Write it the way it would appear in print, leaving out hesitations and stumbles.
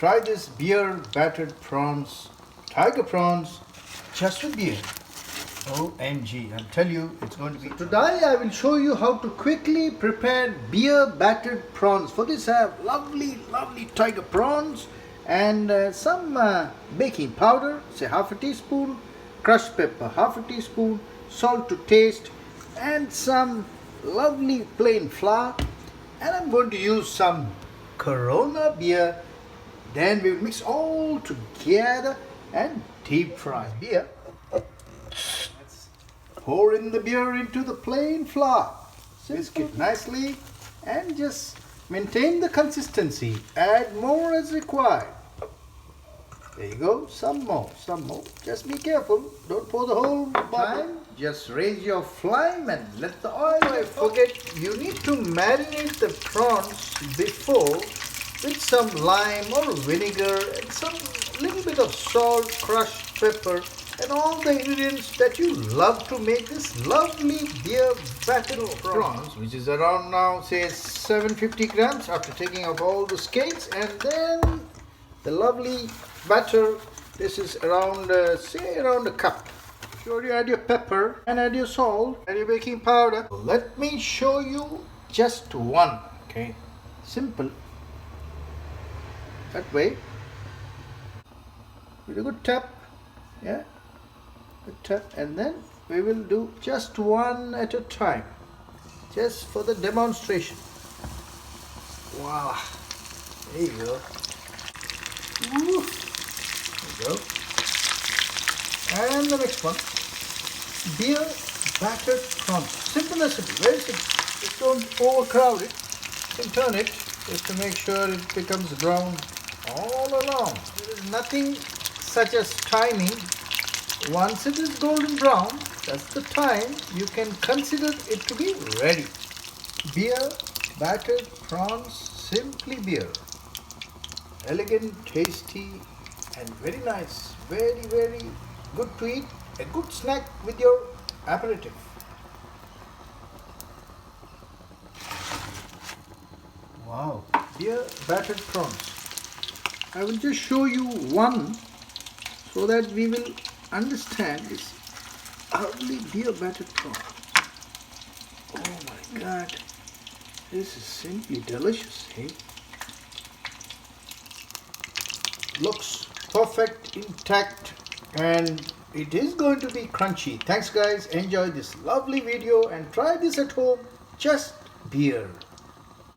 try this beer battered prawns, tiger prawns, just with beer. OMG, I'll tell you, it's going to be... Today I will show you how to quickly prepare beer battered prawns. For this I have lovely tiger prawns and some baking powder, say half a teaspoon, crushed pepper half a teaspoon, salt to taste, and some lovely plain flour. And I'm going to use some Corona beer. Then we will mix all together and deep fry beer. Pour in the beer into the plain flour, whisk it nicely and just maintain the consistency. Add more as required. There you go, some more. Just be careful, don't pour the whole bottle. Just raise your flame and let the oil. I forget, you need to marinate the prawns before with some lime or vinegar and some little bit of salt, crushed pepper, and all the ingredients that you love to make this lovely beer battered prawns, which is around now say 750 grams after taking off all the scales. And then the lovely batter, this is around say around a cup. Sure, you add your pepper and add your salt and your baking powder. Let me show you just one. Okay, simple. That way, with a good tap, yeah, good tap, and then we will do just one at a time, just for the demonstration. Wow, there you go. Woo. There you go. And the next one, beer battered prawns. Simple recipe, very simple. Just don't overcrowd it. You can turn it just to make sure it becomes brown all along. There is nothing such as timing. Once it is golden brown, that's the time you can consider it to be ready. Beer battered prawns, simply beer. Elegant, tasty, and very nice. Very good to eat. A good snack with your aperitif. Wow, beer battered prawns. I will just show you one so that we will understand this lovely beer battered prawn. Oh my God, this is simply delicious, hey? Looks perfect, intact, and it is going to be crunchy. Thanks guys, enjoy this lovely video and try this at home. Just beer.